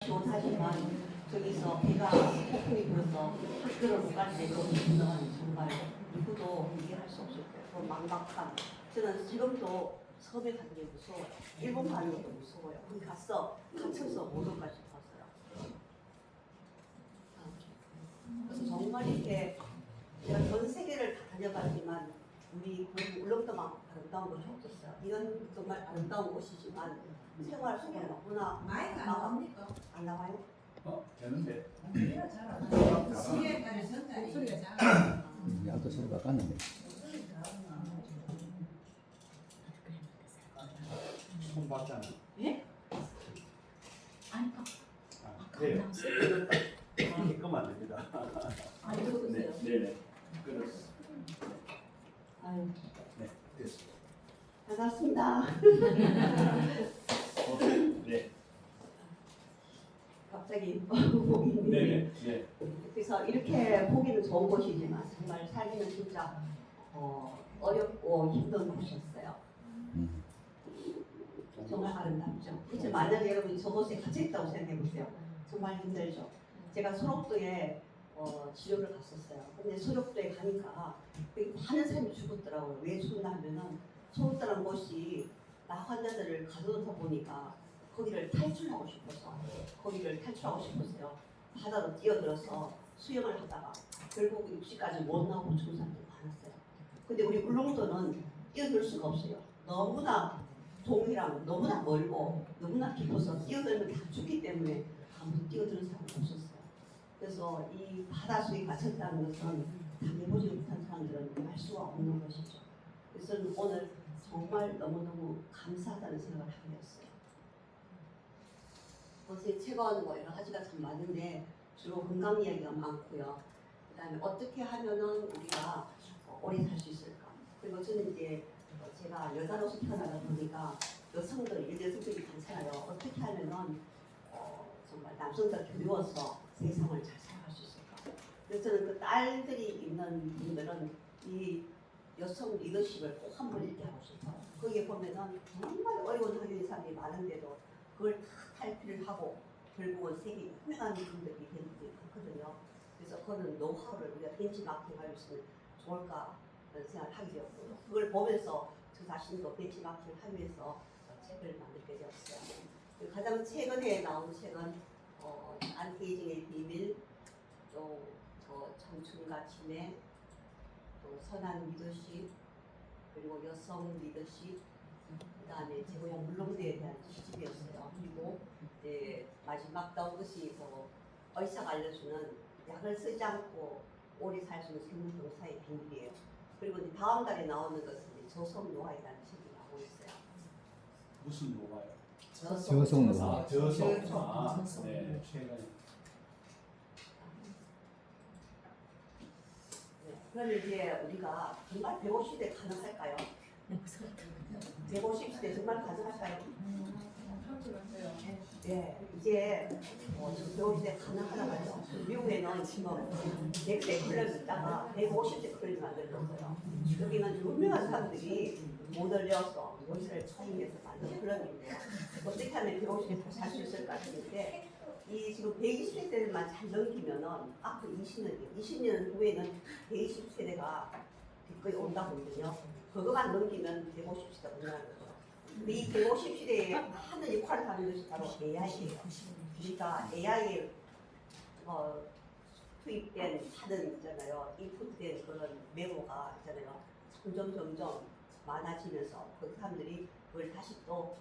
하지만 저기서 배가 폭풍이 불어서 학교를 못 갈 때 너무 힘든 정말 누구도 이해할 수 없을 때 막막한 저는 지금도 섬에 가는 게 무서워요. 일본 가는 것도 무서워요. 거기 가서 갇혀서 못 올까 싶었어요. 그래서 정말 이렇게 제가 전 세계를 다 다녀봤지만 우리 울릉도만 아름다운 곳이 없었어요. 이건 정말 아름다운 곳이지만 생활 속에 너무나 마이크 안 나옵니까? 안 나와요? 되는데. 목소리가 잘안 나와요. 시에 따라 전자 목소리가 잘 안 나와요. 야도 소리 바꿨는데. 손 봤잖아. 예? 아니, 네. 이렇게 끄면 안 됩니다. 아, 이거 보세요. 네네. 끊었어. 아유, 네. 됐어. 반갑습니다. 네. 갑자기 보기 네네. 네. 그래서 이렇게 보기는 좋은 곳이지만 정말 살기는 진짜 어렵고 힘든 곳이었어요. 정말 아름답죠. 이제 만약에 여러분이 저곳에 갇혀 있다고 생각해 보세요. 정말 힘들죠. 제가 소록도에 치료를 갔었어요. 근데 소록도에 가니까 많은 사람이 죽었더라고요. 왜 죽었나 하면은 소록도라는 곳이 나 환자들을 가둬놓다 보니까 거기를 탈출하고 싶었어요. 바다로 뛰어들어서 수영을 하다가 결국 육지까지 못 나오고 죽은 사람들이 많았어요. 근데 우리 울릉도는 뛰어들 수가 없어요. 너무나 동이랑 너무나 멀고 너무나 깊어서 뛰어들면 다 죽기 때문에 아무도 뛰어드는 사람이 없었어요. 그래서 이 바다 속에 갇혔다는 것은 당해보지 못한 사람들은 알 수가 없는 것이죠. 그래서 저는 오늘 정말 너무너무 감사하다는 생각을 하게 되었어요. 어제 책은 뭐 여러 가지가 참 많은데 주로 건강 이야기가 많고요. 그 다음에 어떻게 하면은 우리가 오래 살 수 있을까. 그리고 저는 이제 제가 여자로서 태어나다 보니까 여성들이 많잖아요. 어떻게 하면은 정말 남성들 교류어서 세상을 잘 살아갈 수 있을까. 그래서 저는 그 딸들이 있는 분들은 이 여성 리더십을 꼭 한번 읽게하고 싶어요. 거기에 보면은 정말 어려운 환경의 사람이 많은데도 그걸 다 탈피를 하고 결국은 세계 유명한 분들이 되는 게 많거든요. 그래서 그거는 노하우를 우리가 벤치마킹 할 수 있으면 좋을까 하는 생각을 하게 되었고요. 그걸 보면서 저 자신도 벤치마킹을 하면서 책을 만들게 되었어요. 가장 최근에 나온 책은 안티에이징의 비밀, 또 청춘과 치매, 또 선한 리더십, 그리고 여성 리더십, 그 다음에 제고형 울릉도에 대한 시집이었어요. 그리고 마지막 나온 것이 의사가 알려주는 약을 쓰지 않고 오래 살 수 있는 생명병사의 비밀이에요. 그리고 이제 다음 달에 나오는 것은 저속 노화이라는 책이 나오고 있어요. 무슨 노화요? 저속 노화. 저속. 네. 최근. 그럼 이제 우리가 정말 150대 가능할까요? 150대 정말 가능할까요? 네, 이제 150대 가능하다고 하죠. 미국에는 지금 100대 클럽이 있다가 150대 클럽이 만들어졌어요. 여기는 유명한 사람들이 모델려서 요새를 차용해서 만든 클럽인데요. 어떻게 하면 150대 살 수 있을까 싶은데 이 지금 120세대만 잘 넘기면은 앞으로 20년 후에는 120세대가 거의 온다고 하거든요. 그거만 넘기면 150세대가 온다는 거죠. 근데 이 150세대에 하는 역할을 하는 것이 바로 AI예요. 그러니까 AI에 투입된 하는 있잖아요. 인풋된 그런 메모가 있잖아요. 점점 많아지면서 그 사람들이 그걸 다시 또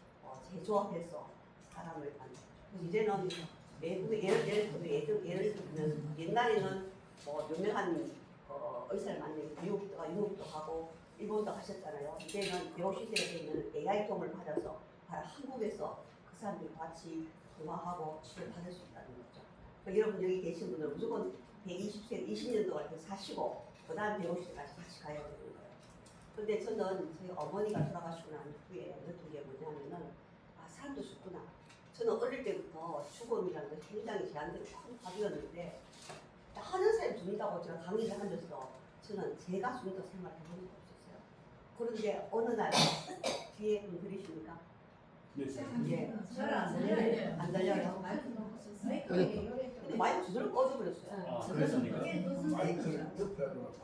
재조합해서 사람을 만들죠. 이제는 외국에 예를 들면 옛날에는 유명한 의사를 만들고 미국도 가고 일본도 가셨잖아요. 이제는 150세가 되면 AI 도움을 받아서 한국에서 그 사람들과 같이 통화하고 치료를 받을 수 있다는 거죠. 그러니까 여러분 여기 계신 분들 무조건 120세 20년 동안 사시고 그 다음 150세까지 같이 가야 되는 거예요. 그런데 저는 저희 어머니가 돌아가시고 난 후에 느낀 게 뭐냐면은 사람도 죽구나. 저는 어릴 때부터 죽음이라는 게 굉장히 제한테는 큰 답이었는데 하는 사람이 죽는다고 제가 강의를 하면서 저는 제가 죽는다고 생각해 본 적이 없었어요. 그런데 어느 날 뒤에 분 들으십니까? 네. 예. 잘안 들려요. 안 들려요? 근데 마이크 제대로 꺼져버렸어요. 아, 그랬습니까? 마이크를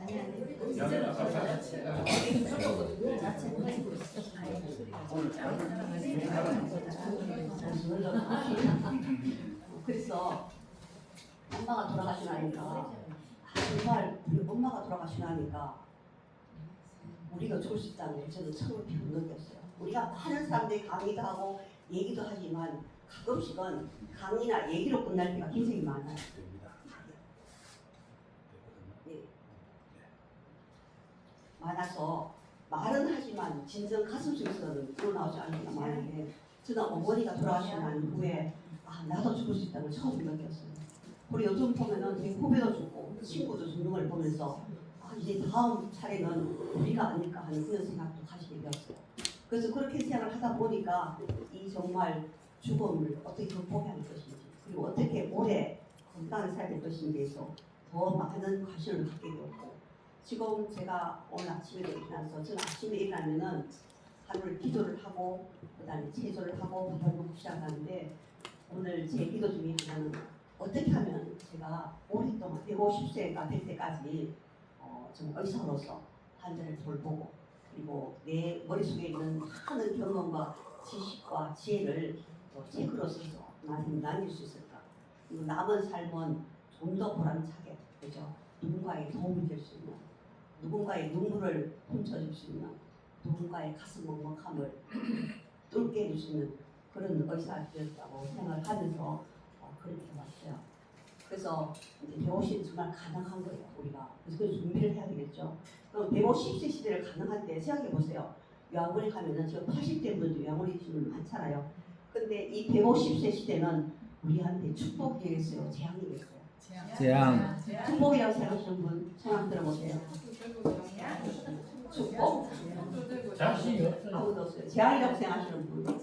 아니 아니. 양은 아까 그래서 엄마가 돌아가시나니까 정말 우리 엄마가 돌아가시나니까 우리가 죽을 수 있다는 걸 저는 처음 느꼈어요. 우리가 많은 사람들이 강의도 하고 얘기도 하지만 가끔씩은 강의나 얘기로 끝날 때가 굉장히 많아요. 예. 많아서 말은 하지만 진정 가슴 속에서는 우러나오지 않는 게 많은데 저는 어머니가 돌아가시고 난 후에 나도 죽을 수 있다는 걸 처음 느꼈어요. 우리 요즘 보면은 제 후배도 죽고 친구도 죽는 걸 보면서 이제 다음 차례는 우리가 아닐까 하는 그런 생각도 하시게 되었어요. 그래서 그렇게 생각을 하다 보니까 이 정말 죽음을 어떻게 극복해야 할 것인지 그리고 어떻게 오래 건강하게 살아야 될 것인지에서 더 많은 관심을 갖게 되었고 지금 제가 오늘 아침에도 일어나서 저는 아침에 일어나면은 하루를 기도를 하고 그다음에 체조를 하고 밥을 먹고 시작하는데 오늘 제 기도 중에 하나는 어떻게 하면 제가 오랫동안 150세가 될 때까지 좀 의사로서 환자를 돌보고 그리고 내 머릿속에 있는 많은 경험과 지식과 지혜를 책으로 써서 나한테 남길 수 있을까? 그리고 남은 삶은 좀 더 보람차게 그죠? 누군가에게 도움이 될 수 있는 누군가의 눈물을 훔쳐줄 수 있는 누군가의 가슴 먹먹함을 뚫게 해줄 수 있는 그런 의사가 되었다고 생각을 하면서 그렇게 왔어요. 그래서 이제 150이 정말 가능한 거예요, 우리가. 그래서 그 준비를 해야 되겠죠. 그럼 150세 시대를 가능한데 생각해 보세요. 요양원에 가면은 지금 80대 분들도 요양원에 지금 많잖아요. 근데 이 150세 시대는 우리한테 축복이겠어요, 재앙이겠어요? 재앙. 축복이라고 생각하시는 분 손 한번 들어보세요. 축복. 자신이 없어요. 아무도 없어요. 재앙이라고 생각하시는 분.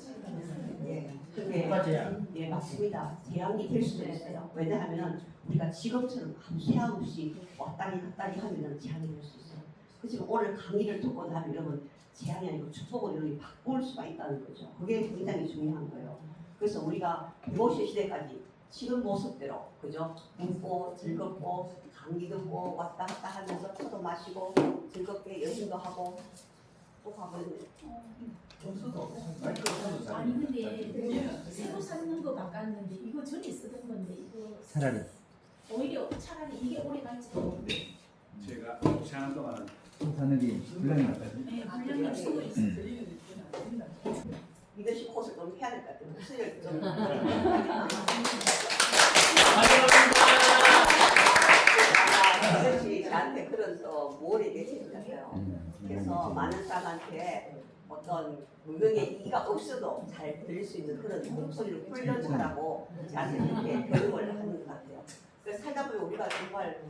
예. 근데 누가 재앙? 예, 맞습니다. 재앙이 될 수도 있어요. 왜냐하면 우리가 지금처럼 아무 생각 없이 왔다리 갔다리 하면 재앙이 될 수 있어요. 그지만 오늘 강의를 듣고 나면 여러분 재앙이 아니고 축복을 이렇게 바꿀 수가 있다는 거죠. 그게 굉장히 중요한 거예요. 그래서 우리가 150 시대까지 지금 모습대로 그죠? 웃고 즐겁고 강의 듣고 왔다 갔다 하면서 차도 마시고 즐겁게 여행도 하고 또 가면 아니 근데 새로 샀는 거 바꿨는데 이거 전에 쓰던 건데 이거 차라리 오히려 차라리 이게 오래 갈지도 모르겠어요. 제가 시간 동안 사는 게 불량이 네, 불량이 쓰고 있어요. 이것이 코스를 좀 해야 될 것 같아요. 목소리를 좀 이것이 저한테 그런 또 모래 메시지 같아요. 그래서 많은 사람한테 어떤 분명히 이가 없어도 잘 들릴 수 있는 그런 목소리를 훈련하라고 저한테 이렇게 교육을 하는 것 같아요. 그래서 살다 보면 우리가 정말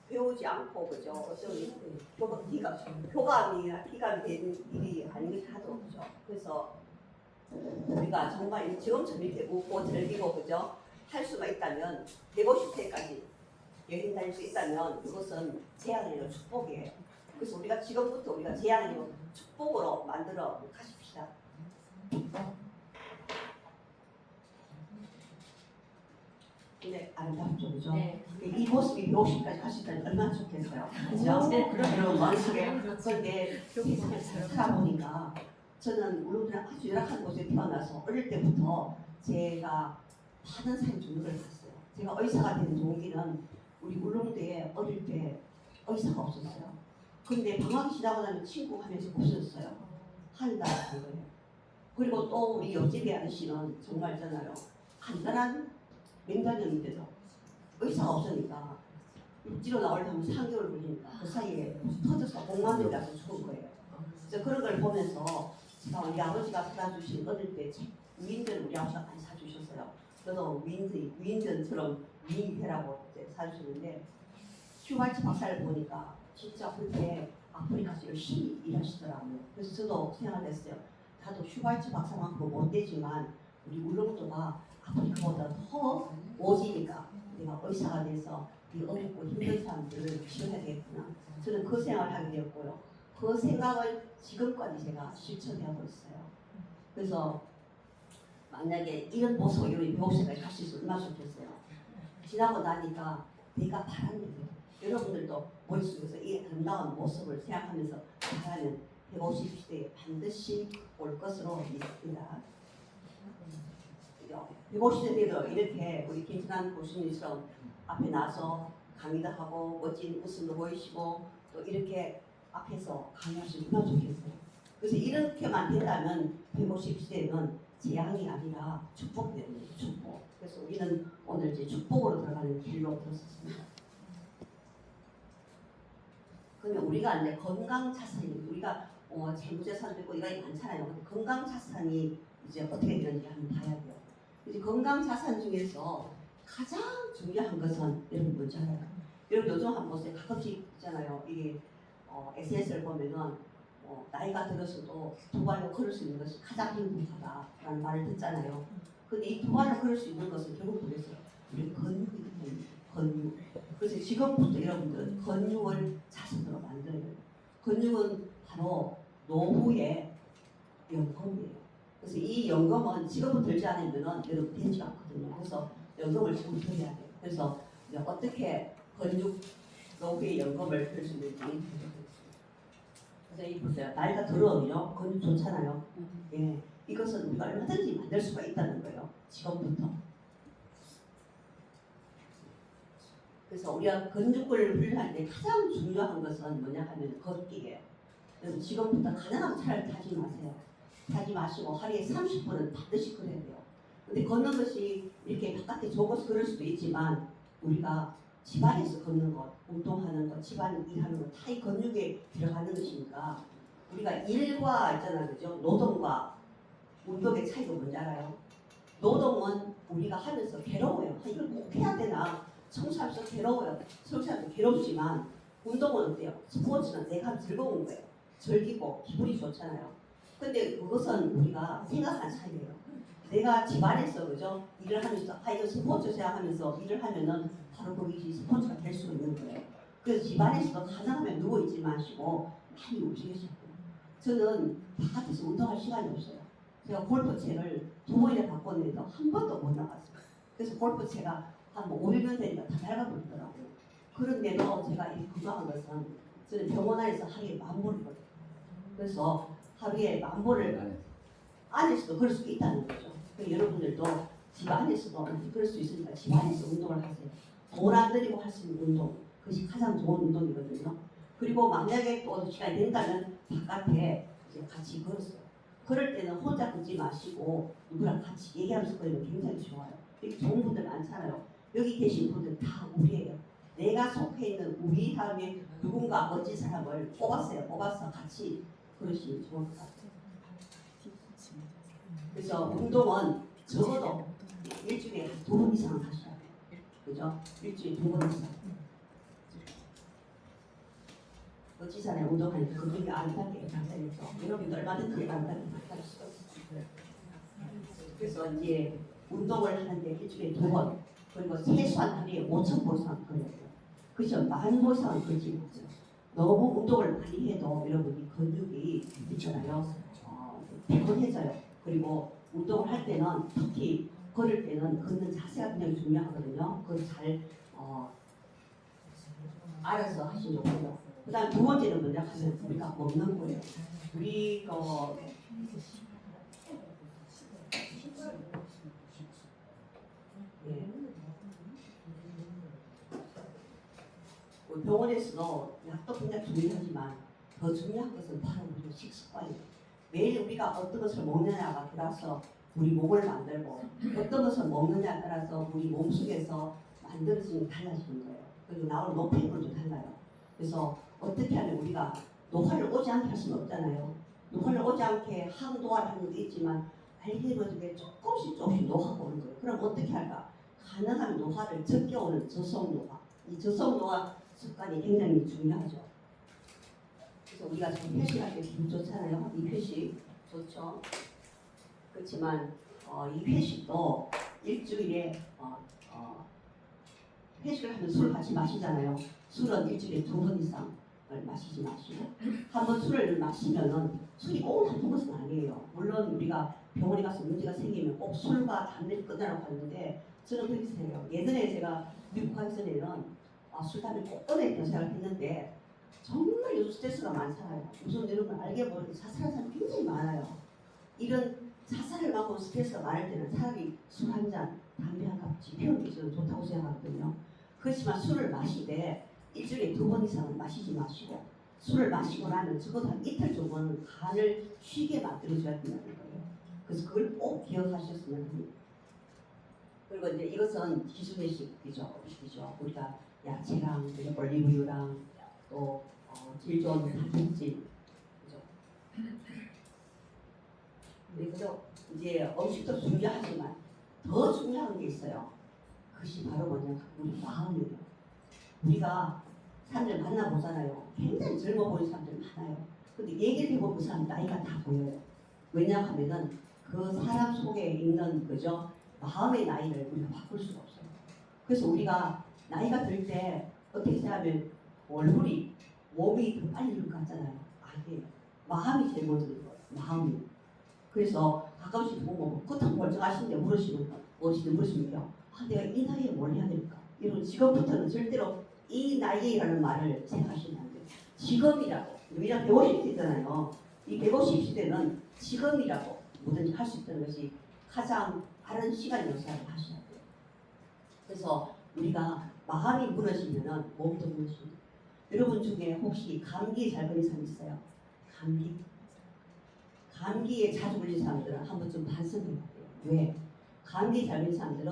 배우지 않고 그죠? 어떤 교감이나 기감이 되는 일이 아닌 것이 하나도 없죠. 그래서 우리가 정말 지금처럼 이렇게 웃고 즐기고 그죠? 할 수가 있다면 150세까지 여행 다닐 수 있다면 이것은 재앙이 아니라 축복이에요. 그래서 우리가 지금부터 우리가 재앙이 아니고 축복으로 만들어 가십시다. 근데 아름답죠, 그죠? 네. 이 모습이 50까지 갈 수 있다면 얼마나 좋겠어요. 그죠? 그런 마음속에 근데 세상을 살아보니까 저는 울릉도는 아주 열악한 곳에 태어나서 어릴 때부터 제가 많은 사람이 죽는 걸 봤어요. 제가 의사가 된 동기는 우리 울릉도에 어릴 때 의사가 없었어요. 근데 방학이 지나고 나면 친구 하면서 없어졌어요. 한달한 거예요. 그리고 또 우리 옆집의 아저씨는 정말 있잖아요. 간단한 맹장염인데도 의사가 없으니까 육지로 나오려면 3개월 걸리니까 그 사이에 터져서 공감이 나서 죽은 거예요. 그래서 그런 걸 보면서 제가 우리 아버지가 사다 주신 어릴 때 위인전 우리 아버지가 많이 사주셨어요. 저도 위인전처럼 위인이 되라고 사주셨는데 슈발츠 박사를 보니까 진짜 그렇게 아프리카에서 열심히 일하시더라고요. 그래서 저도 생각을 했어요. 나도 슈발츠 박사만큼 못 되지만 우리 울릉도가 아프리카보다 더 오지니까 내가 의사가 돼서 이 어렵고 힘든 사람들을 치료해야 되겠구나. 저는 그 생각을 하게 되었고요. 그 생각을 지금까지 제가 실천하고 있어요. 그래서 만약에 이런 모습을 우리 배우시까지 갈 수 있으면 얼마나 좋겠어요. 지나고 나니까 내가 바랍니다. 여러분들도 머릿속에서 이 아름다운 모습을 생각하면서 바라면 150시대에 반드시 올 것으로 믿습니다. 150세 때도 이렇게 우리 김진환 교수님처럼 앞에 나서 강의도 하고 멋진 웃음도 보이시고 또 이렇게 앞에서 강의하시면 좋겠어요. 그래서 이렇게만 된다면 150시대는 재앙이 아니라 축복되는 거죠. 축복. 그래서 우리는 오늘 이제 축복으로 들어가는 길로 들었습니다. 그러면 우리가 이제 건강 자산이 우리가 재무자산도 있고 이가 많잖아요. 근데 건강 자산이 이제 어떻게 되는지 한번 봐야 돼요. 이제 건강 자산 중에서 가장 중요한 것은 여러분 뭔지 알아요? 여러분 요즘 한번 보세요. 가끔씩 있잖아요. 이게 SNS를 보면은 나이가 들어서도 두 발로 걸을 수 있는 것이 가장 행복하다라는 말을 듣잖아요. 근데 이 두 발로 걸을 수 있는 것은 결국 뭐겠어요? 우리 근육이 있는 근육. 그래서 지금부터 여러분들은 근육을 자신으로 만들어야 돼요. 근육은 바로 노후의 연금이에요. 그래서 이 연금은 지금부터 들지 않으면 여러분 되지 않거든요. 그래서 연금을 지금부터 해야 돼요. 그래서 어떻게 근육 노후의 연금을 들 수 있는지 그래서 이 보세요. 나이가 들어오면요 근육 좋잖아요. 예, 이것은 우리가 얼마든지 만들 수가 있다는 거예요. 지금부터. 그래서 우리가 근육을 훈련할 때 가장 중요한 것은 뭐냐 하면 걷기예요. 그래서 지금부터 가능한 차를 타지 마세요. 타지 마시고 하루에 30분은 반드시 걸어야 돼요. 근데 걷는 것이 이렇게 바깥에 적어서 그럴 수도 있지만 우리가 집안에서 걷는 것, 운동하는 것, 집안 일하는 것 다 이 근육에 들어가는 것이니까 우리가 일과 있잖아요. 그죠? 노동과 운동의 차이가 뭔지 알아요? 노동은 우리가 하면서 괴로워요. 이걸 꼭 해야 되나? 청소하면서 괴로워요. 청소하면서 괴롭지만 운동은 어때요? 스포츠는 내가 하면 즐거운 거예요. 즐기고 기분이 좋잖아요. 근데 그것은 우리가 생각하는 차이예요. 내가 집안에서 그죠? 일을 하면서 이거 스포츠 생각하면서 일을 하면은 바로 그것이 스포츠가 될 수 있는 거예요. 그래서 집안에서도 가능하면 누워있지 마시고 많이 움직이셔야 돼요. 저는 바깥에서 운동할 시간이 없어요. 제가 골프채를 2번이나 바꿨는데도 한 번도 못 나갔어요. 그래서 골프채가 한 5, 6년 되니까 다 낡아버리더라고요. 그런데도 제가 이 건강한 것은 저는 병원 안에서 하루에 10,000보를 걸어요. 그래서 하루에 10,000보를 안에서도 그럴 수 있다는 거죠. 그러니까 여러분들도 집 안에서도 그럴 수 있으니까 집 안에서 운동을 하세요. 돈 안 들이고 할 수 있는 운동. 그것이 가장 좋은 운동이거든요. 그리고 만약에 또 시간이 된다면 바깥에 이제 같이 걸었어요. 그럴 때는 혼자 걷지 마시고 누구랑 같이 얘기하면서 걸으면 굉장히 좋아요. 여기 좋은 분들 많잖아요. 여기 계신 분들 다 우리예요. 내가 속해 있는 우리 다음에 누군가 멋진 사람을 뽑았어요. 뽑아서 같이 그러시면 좋을 것 같아요. 그래서 운동은 적어도 일주일에 2번 이상은 하셔야 돼요. 그죠? 일주일에 2번 이상. 멋진 사람이 운동하니까 근육이 아름답게 발달해서 여러분도 얼마든지 아름답게 발달할 수가 있어요. 그래서 이제 운동을 하는데 일주일에 2번 그리고 최소한 하루에 5,000보 이상 걸어야 돼요. 그죠? 10,000보 이상 걸지 못해요. 너무 운동을 많이 해도 여러분이 근육이 있잖아요. 피곤해져요. 그리고 운동을 할 때는 특히 걸을 때는 걷는 자세가 굉장히 중요하거든요. 그걸 잘 알아서 하시면 좋고요. 그 다음 두 번째는 뭐냐 하면 우리가 먹는 거예요. 우리 병원에서도 약도 굉장히 중요하지만 더 중요한 것은 바로 우리 식습관이에요. 매일 우리가 어떤 것을 먹느냐가 따라서 우리 몸을 만들고 어떤 것을 먹느냐에 따라서 우리 몸속에서 만들어지는 달라지는 거예요. 그리고 나오는 노폐물도 달라요. 그래서 어떻게 하면 우리가 노화를 오지 않게 할 수는 없잖아요. 노화를 오지 않게 항노화를 하는 것도 있지만 알게 조금씩 노화가 오는 거예요. 그럼 어떻게 할까? 가능한 노화를 적게 오는 저속 노화. 이 저속 노화 습관이 굉장히 중요하죠. 그래서 우리가 지금 회식할 때 기분 좋잖아요. 이 회식 좋죠. 그렇지만 이 회식도 일주일에 회식을 하면 술 같이 마시잖아요. 술은 일주일에 2번 이상을 마시지 마시고 한 번 술을 마시면은 술이 꼭 나쁜 것은 아니에요. 물론 우리가 병원에 가서 문제가 생기면 꼭 술과 담배를 끊으라고 하는데 저는 그렇게 생각해요. 예전에 제가 미국 가기 전에는 술, 담배 꼭 끊어야겠다고 생각했는데 정말 요즘 스트레스가 많잖아요. 요즘 여러분 알게 모르게 자살하는 사람이 굉장히 많아요. 이런 자살을 받고 스트레스가 많을 때는 차라리 술 한 잔, 담배 한 갑씩 피우는 게 저는 좋다고 생각하거든요. 그렇지만 술을 마시되 일주일에 2번 이상은 마시지 마시고 술을 마시고 나면 적어도 한 이틀 정도는 간을 쉬게 만들어줘야 된다는 거예요. 그래서 그걸 꼭 기억하셨으면 합니다. 그리고 이제 이것은 기술의식이죠. 우리가 야채랑 올리브유랑 또 질 좋은 단백질, 그죠? 그래서 이제 음식도 중요하지만 더 중요한 게 있어요. 그것이 바로 뭐냐, 우리 마음이에요. 우리가 사람들 만나보잖아요. 굉장히 젊어 보이는 사람들 많아요. 근데 얘기를 해보면 그 사람 나이가 다 보여요. 왜냐하면은 그 사람 속에 있는 그죠 마음의 나이를 우리가 바꿀 수가 없어요. 그래서 우리가 나이가 들 때 어떻게 생각하면 얼굴이 몸이 더 빨리 늙을 것 같잖아요. 아니에요. 마음이 제일 먼저 늙어요. 마음이. 그래서 가끔씩 보고 그렇다고 멀쩡하신데 물으시면요. 내가 이 나이에 뭘 해야 될까? 이런 지금부터는 절대로 이 나이에라는 말을 생각하시면 안 돼요. 지금이라고. 우리가 150세잖아요. 이 150세대는 지금이라고 뭐든지 할 수 있다는 것이 가장 바른 시간이라고 생각하셔야 돼요. 그래서 우리가 마음이 무너지면은 몸도 무너집니다. 여러분 중에 혹시 감기에 잘 걸린 사람 있어요? 감기에 자주 걸린 사람들은 한번 좀 반성해 봐야 돼요. 왜? 감기에 잘 걸린 사람들은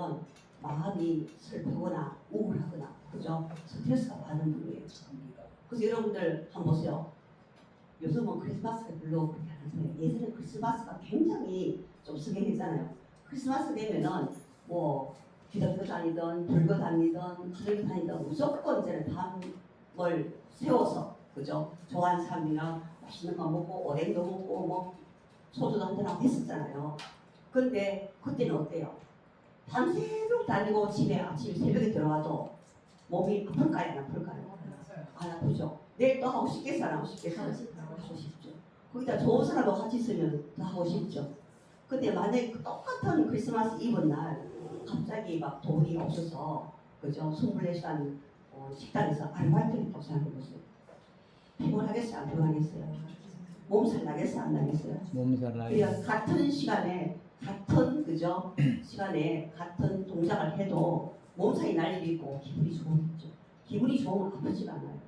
마음이 슬프거나 우울하거나 그죠? 스트레스가 많은 분이에요. 그래서 여러분들 한번 보세요. 요즘은 크리스마스가 별로 그렇게 안 하세요. 예전에 크리스마스가 굉장히 좀 성행했잖아요. 크리스마스 되면은 뭐 기독교 다니던 불교 다니던 카톨릭 다니던 무조건 이제 밤을 세워서 그죠? 좋아하는 사람이랑 맛있는 거 먹고 오뎅도 먹고 뭐 소주도 한잔 하고 했었잖아요. 근데 그때는 어때요? 밤새도록 다니고 집에 아침 새벽에 들어와도 몸이 아플까요? 안 아플까요? 안 아프죠. 내일 또 하고 싶겠어요? 안 하고 싶겠어요? 하고 싶죠. 거기다 좋은 사람하고 같이 있으면 더 하고 싶죠. 근데 만약에 똑같은 크리스마스 이브 날 갑자기 막 돈이 없어서 그죠? 24시간 식당에서 아르바이트를 했다고 생각해보세요. 피곤하겠어요? 안 피곤하겠어요? 몸살 나겠어요? 안 나겠어요? 몸살 나요. 그러니까 같은 시간에 같은 그죠? 시간에 같은 동작을 해도 몸살이 날 일이 있고 기분이 좋겠죠. 기분이 좋으면 아프지가 않아요.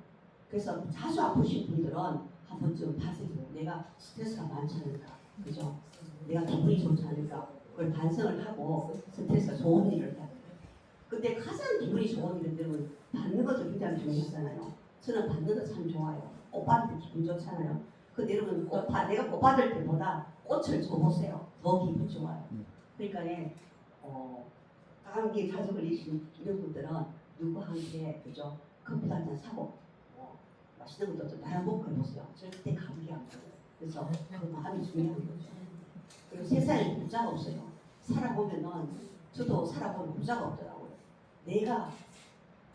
그래서 자주 아프신 분들은 한 번쯤 반성해요. 내가 스트레스가 많지 않을까, 그죠? 내가 기분이 좋지 않을까, 그걸 반성을 하고 스트레스가 좋은 일을 해야 돼요. 근데 가장 기분이 좋은 일은 여러분 받는 것도 굉장히 중요하잖아요. 저는 받는 거 참 좋아요. 꽃 받을 때 기분 좋잖아요. 근데 여러분 내가 꽃 받을 때보다 꽃을 줘보세요. 더 기분 좋아요. 그러니까 감기에 자주 걸리시는 이런 분들은 누구한테 그죠? 커피 한 잔 사고 맛있는 것도 좀 나눠 먹고 해보세요. 절대 감기 안 걸려요. 그래서 그 마음이 중요한 거죠. 그리고 세상에 부자가 없어요. 살아보면은 저도 살아보면 부자가 없더라고요. 내가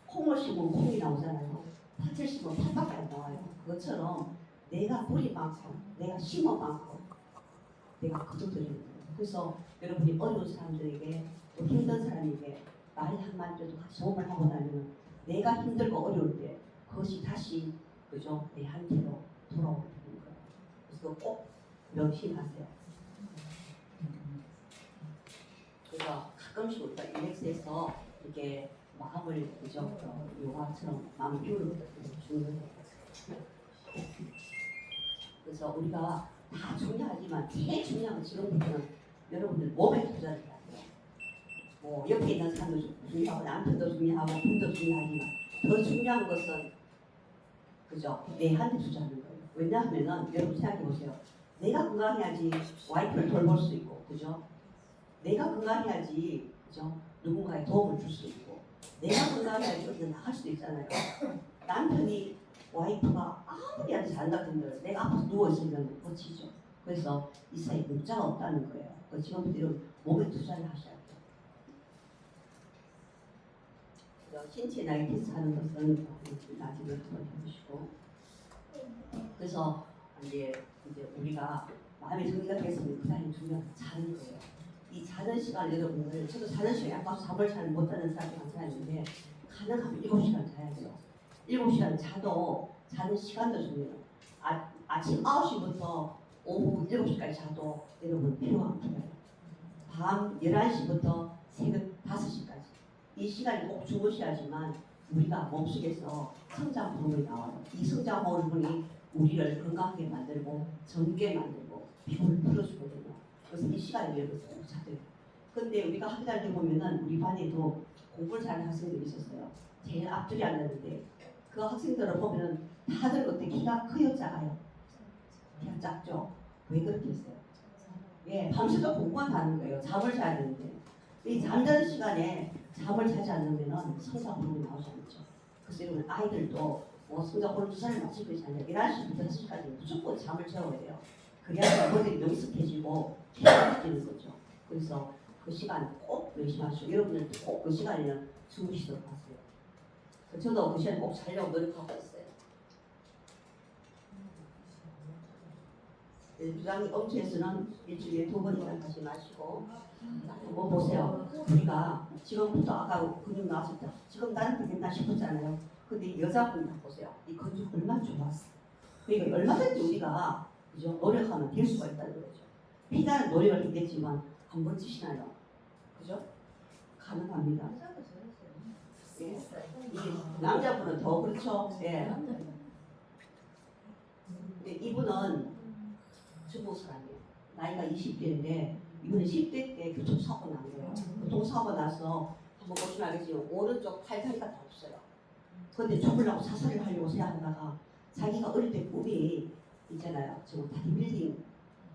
콩을 심으면 콩이 나오잖아요. 팥을 심으면 팥밖에 안 나와요. 그것처럼 내가 뿌린 만큼, 내가 심은 만큼 내가 거둬들이는 거예요. 그래서 여러분이 어려운 사람들에게 또 힘든 사람에게 말 한마디라도 같이 도움을 하고 나면 내가 힘들고 어려울 때 그것이 다시 그죠? 내한테로 돌아오게 되는 거예요. 그래서 꼭 명심하세요. 그래서 가끔씩 우리가 일렉스에서 이렇게 마음을 그죠? 요가처럼 마음을 비우는 것도 중요해요. 그래서 우리가 다 중요하지만 제일 중요한 건 지금부터는 여러분들 몸에 투자를 해야 돼요. 뭐 옆에 있는 사람도 중요하고 남편도 중요하고 분도 중요하지만 더 중요한 것은 그죠? 내한테 투자하는 거예요. 왜냐하면은 여러분 생각해 보세요. 내가 건강해야지 와이프를 돌볼 수 있고, 그죠? 내가 건강해야지, 그죠? 누군가에 도움을 줄 수 있고, 내가 건강해야지 어디 나갈 수도 있잖아요. 남편이 와이프가 아무리 아주 잘한다 근데 내가 아파서 누워 있으면 고치죠. 그래서 이 사이에 문자가 없다는 거예요. 지금부터 이런 몸에 투자를 하셔야 돼요. 신체 나이 테스트 하는 것은 나중에 한번 해보시고, 그래서 이제 우리가 마음의 정리가 됐으면 그 다음에 중요한 건 자는 거예요. 이 자는 시간 여러분들 저도 자는 시간 약간 잠을 잘 못 자는 사람이 많았는데 가능하면 7시간 자야 돼요. 7시간 자도 자는 시간도 중요해요. 아침 9시부터 오후 7시까지 자도 여러분 필요한 거예요. 밤 11시부터 새벽 5시까지 이 시간이 꼭 주무셔야지만 우리가 몸속에서 성장 호르몬이 나와요. 이 성장 호르몬이 우리를 건강하게 만들고 젊게 만들고 피부를 풀어주거든요. 그래서 이 시간에 여러분 꼭 자세요. 근데 우리가 학교 다닐 때 보면은 우리 반에도 공부를 잘하는 학생들이 있었어요. 제일 앞줄에 앉았는데 그 학생들을 보면은 다들 그때 키가 커요, 작아요? 키가 작죠? 왜 그렇게 했어요? 예, 밤새도 공부만 하는 거예요. 잠을 자야 되는데 이 잠자는 시간에 잠을 자지 않으면은 성장 호르몬이 나오지 않죠. 그래서 여러분 아이들도 뭐 성장 호르몬 주사를 맞을 것이 아니라 11시부터 6시까지 무조건 잠을 재워야 돼요. 그래야 머리가 명석해지고 키가 커지는 거죠. 그래서 그 시간 꼭 열심히 하시고 여러분들도 꼭 그 시간에는 주무시도록 하세요. 저도 그 시간에 꼭 자려고 노력하고 있어요. 부장님 엄수에서는 일주일에 2번이나 다시 마시고 뭐 보세요. 우리가 지금부터 아까 근육 나왔을 때 지금 나는 되겠나 싶었잖아요. 근데 여자분 보세요. 이 근육 얼마나 좋았어. 그러니까 얼마든지 우리가 그죠? 노력하면 될 수가 있다는 거죠. 피다는 노력을 했겠지만 한 번 치시나요? 그죠? 가능합니다. 예. 이 남자분은 더 그렇죠. 예. 근데 이분은 주부 사람이에요. 나이가 20대인데 이분은 10대 때 교통사고 난 거예요. 교통사고 나서 한번 보시면 알겠지만 오른쪽 팔다리가 다 없어요. 근데 죽으려고 자살을 하려고 생각하다가 자기가 어릴 때 꿈이 있잖아요. 지금 바디빌딩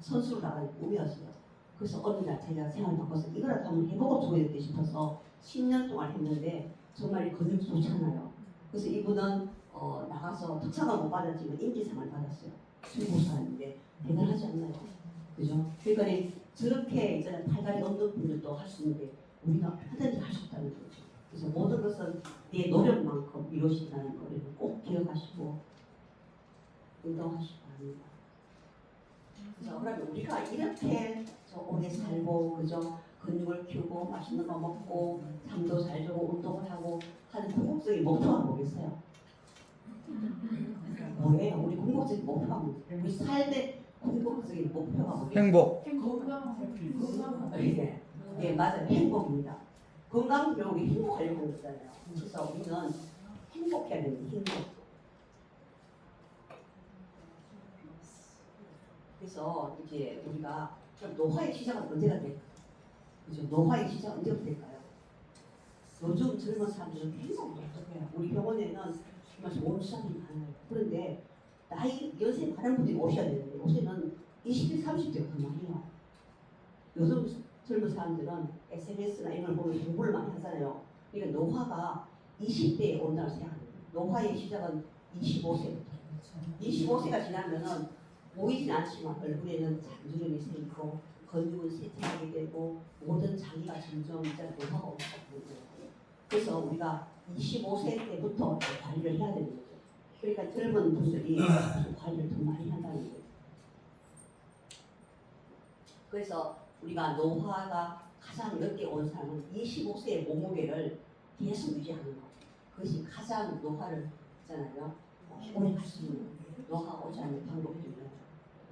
선수로 나가는 꿈이었어요. 그래서 어느 날 제가 생각을 바꿔서 이거라도 한번 해보고 죽어야겠다 싶어서 10년 동안 했는데 정말 근육이 좋잖아요. 그래서 이분은 나가서 특상을 못 받았지만 인기상을 받았어요. 중국 사람인데 대단하지 않나요? 그죠? 그러니까 저렇게 이제 팔다리 없는 분들도 할 수 있는데 우리가 하든지 할 수 있다는 거죠. 그래서 모든 것은 내 노력만큼 이루어진다는 거를 꼭 기억하시고 운동하시기 바랍니다. 그래서 그러면 우리가 이렇게 오래 살고 그죠? 근육을 키우고 맛있는 거 먹고 잠도 잘 자고 운동을 하고 하는 궁극적인 목표가 뭐겠어요? 뭐예요? 우리 궁극적인 목표가 뭐예요? 우리 삶의 궁극적인 목표가 뭐예요? 행복. 네, 네 맞아요. 행복입니다. 건강 우리 행복하려고 하는 거잖아요. 그래서 우리는 행복해야 됩니다. 행복. 그래서 이제 우리가 좀 노화의 시작은 언제가 될까요? 그죠? 노화의 시작은 언제부터 될까요? 요즘 젊은 사람들은 행복이 어떡해요? 우리 병원에는 정말 좋은 수단이 많아요. 그런데 나이 연세 많은 분들이 오셔야 되는데 요새는 20대, 30대가 더 많이 와요. 요즘 젊은 사람들은 SNS나 이런 걸 보면 공부를 많이 하잖아요. 그러니까 노화가 20대에 온다고 생각합니다. 노화의 시작은 25세부터. 25세가 지나면은 보이진 않지만 얼굴에는 잔주름이 생기고 근육은 쇠퇴하게 되고 모든 장기가 점점 이제 노화가 오게 되고 그래서 우리가 25세 때부터 관리를 해야 되는 거죠. 그러니까 젊은 분들이 관리를 더 많이 한다는 거예요. 그래서 우리가 노화가 가장 늦게 온 사람은 25세의 몸무게를 계속 유지하는 거. 그것이 가장 노화를 있잖아요. 오래 갈 수 있는 노화가 오지 않는 방법입니다.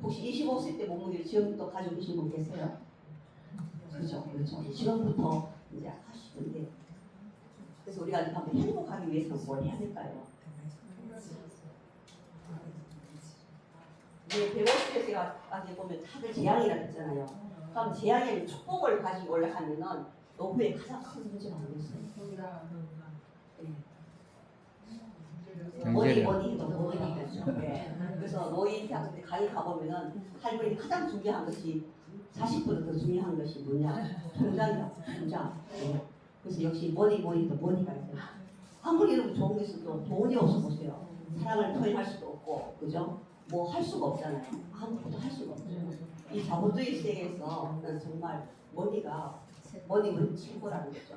혹시 25세 때 몸무게를 지금부터 가지고 계신 분 계세요? 그렇죠, 그렇죠. 지금부터 이제 하시는데 그래서 우리가 한번 행복하기 위해서는 뭘 해야 될까요? 이제 150세까지 보면 다들 재앙이라고 했잖아요. 그럼 재앙의 축복을 가지고 올라가면은 노후에 가장 큰 문제가 뭐겠어요? 뭐니 해도 뭐니겠죠. 네. 그래서 노인 대학교 때 강의 가보면은 할머니 가장 중요한 것이 자식보다 더 중요한 것이 뭐냐? 통장이라고 통장. 네. 그래서 역시 뭐니 해도 뭐니가 있어요. 아무리 여러분 좋은 게 있어도 돈이 없어 보세요. 사랑을 표현할 수도 없고, 그죠? 뭐 할 수가 없잖아요. 아무것도 할 수가 없어요. 이 자본주의 세계에서 정말 머니는 최고라는 거죠.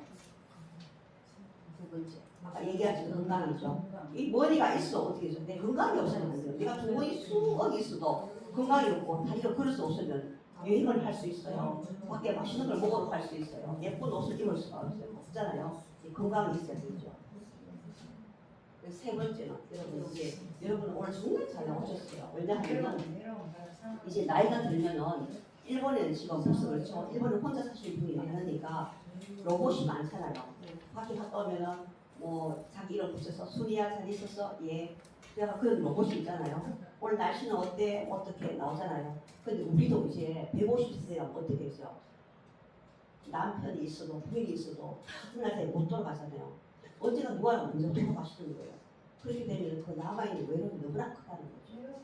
두 번째, 아까 얘기하신 건강이죠. 이 머니가 있어 어떻게 해서 내 건강이 없으면 안 돼요. 내가 돈이 수억이 있어도 건강이 없고 다리가 걸을 수 없으면 여행을 할 수 있어요. 밖에 맛있는 걸 먹어도 갈 수 있어요. 예쁜 옷을 입을 수가 없잖아요. 건강이 있어야 되죠. 세 번째는 여러분 이제 여러분 오늘 정말 잘 나오셨어요. 왜냐하면 이제 나이가 들면은 일본에는 지금 벌써 그렇죠. 일본은 혼자 사시는 분이 많으니까 로봇이 많잖아요. 밖에 갔다 오면은 뭐 자기 이름 붙여서 순이야 잘 있었어 예. 내가 그런 로봇이 있잖아요. 오늘 날씨는 어때 어떻게 나오잖아요. 근데 우리도 이제 150세가 어떻게 되죠? 남편이 있어도 부인이 있어도 같은 날짜에 못 돌아가잖아요. 언제가 누가 먼저 돌아가시는 거예요. 그렇게 되면 그 남아있는 외로움이 너무나 크다는 거죠.